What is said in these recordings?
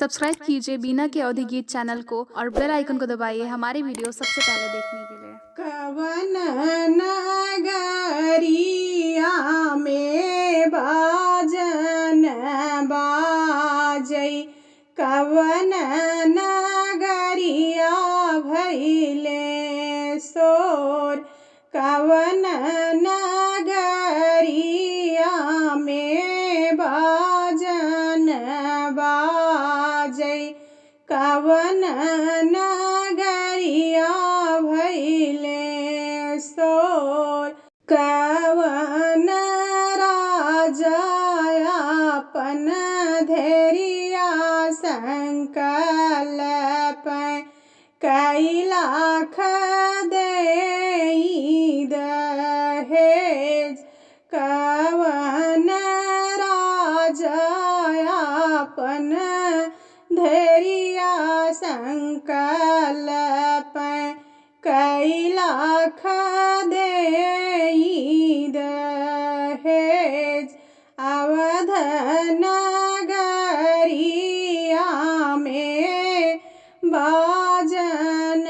Subscribe कीजिए बीना के अवधि गीत चैनल को और बेल आइकन को दबाइए हमारी वीडियो सबसे पहले देखने के लिए। कवन नगरिया में बाजन बाजै, कवन नगरिया भैले शोर, कवन नगरिया में बाजन बाजै, कवन नगरिया भैले शोर, कवन राजा अपन धैर्य संकल्प कई लाख देई दहेज, कवन राजा अपन धैर्य संकल्प कई लाख देई दहेज, अवध नगरिया में बाजन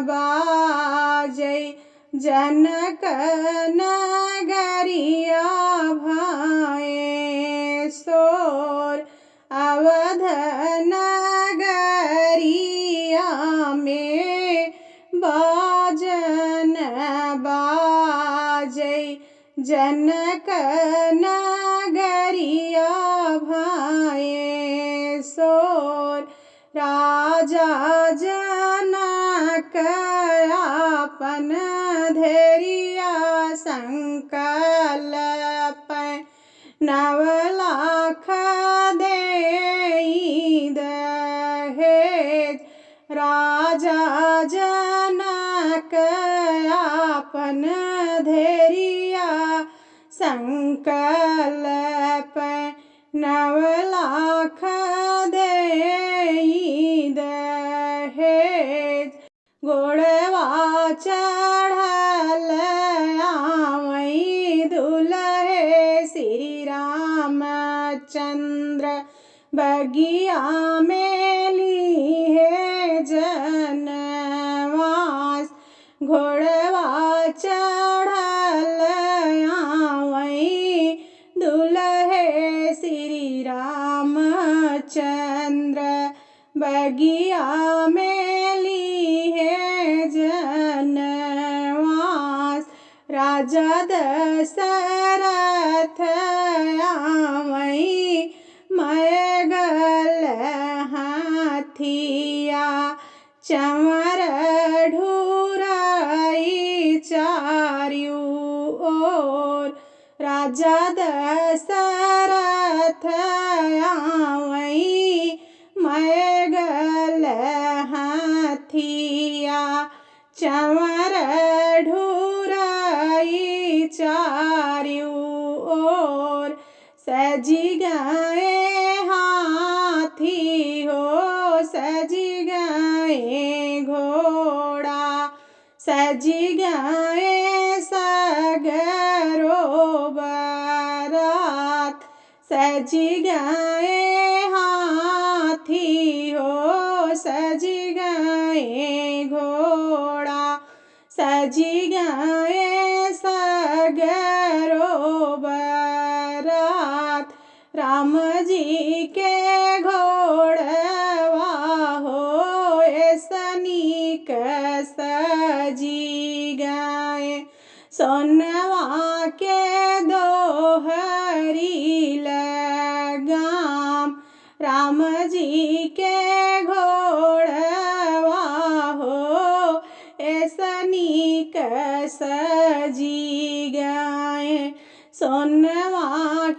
बाजै, जनक नगरिया भाए शोर, अवध नगरिया में बाजन बाजै, जनक नगरिया भाए शोर, राजा जनक अपन धैर्य संकल्प 9 लाख देई दहेज, राजा जनक अपन धैर्य संकल्प 9 लाख देई दहेज, गोड़वा चढ़ल आवई दुल्हे श्री रामचंद्र, बगिया में लिए जनवास, घोड़वा चढ़ल आवई दुल्हे श्री रामचंद्र, बगिया में लिए जनवास, राजा दशरथ आवई मैगल हाथिया, चंवर ढूरई चारु ओर, राजा दशरथ आवई मैगल हाथिया, चंवर ढूरई चारु ओर, सजी गए हाथी हो सजी गए घोड़ा, सजी गए सगरो बारात, सजी गए हाथी हो सजी गए घोड़ा, सजी गए सगरो बारात, राम जी के घोड़वा हो ऐसनीक सजी गए, सोनवा के दोहरी लगाम, राम जी के घोड़वा हो ऐसनीक सजी गए, सोनवा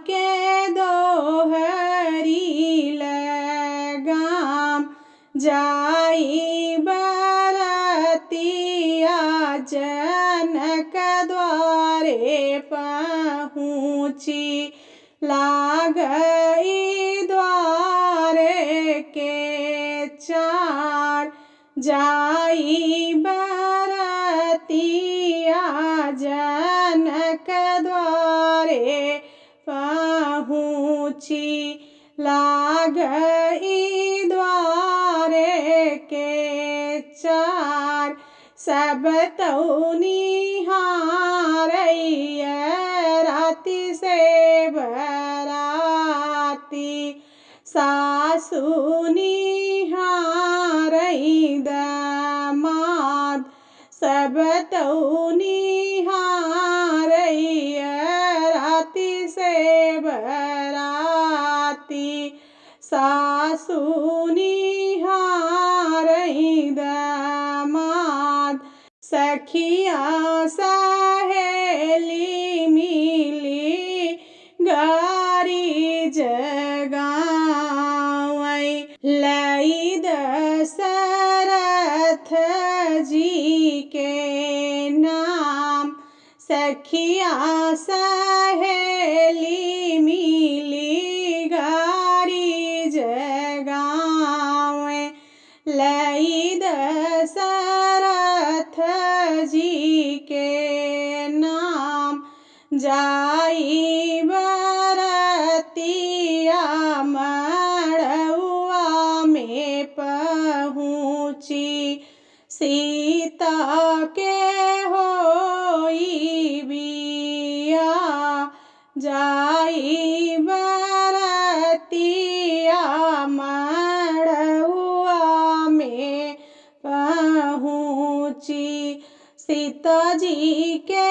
के दोहरी लगाम, जाई बरतिया जनक द्वारे पहुँची, लागई द्वारे के चार, जाई बरतिया जनक द्वारे पहुँची, लागई सब तौनी हारैया राति से बराती सासुनी हारै दामाद सब तौनी हारैया राति से बराती सासुनी हारै दामाद सखिया सहेली मिली गारी जगावै लई दशरथ जी के नाम सखिया सहेली मिली गारी जगावै लई दशरथ जी के नाम जाई बरतिया मड़उआ में पहुँची सीता के होई बिया जाई बरतिया मड़उआ में पहुँची सीता जी के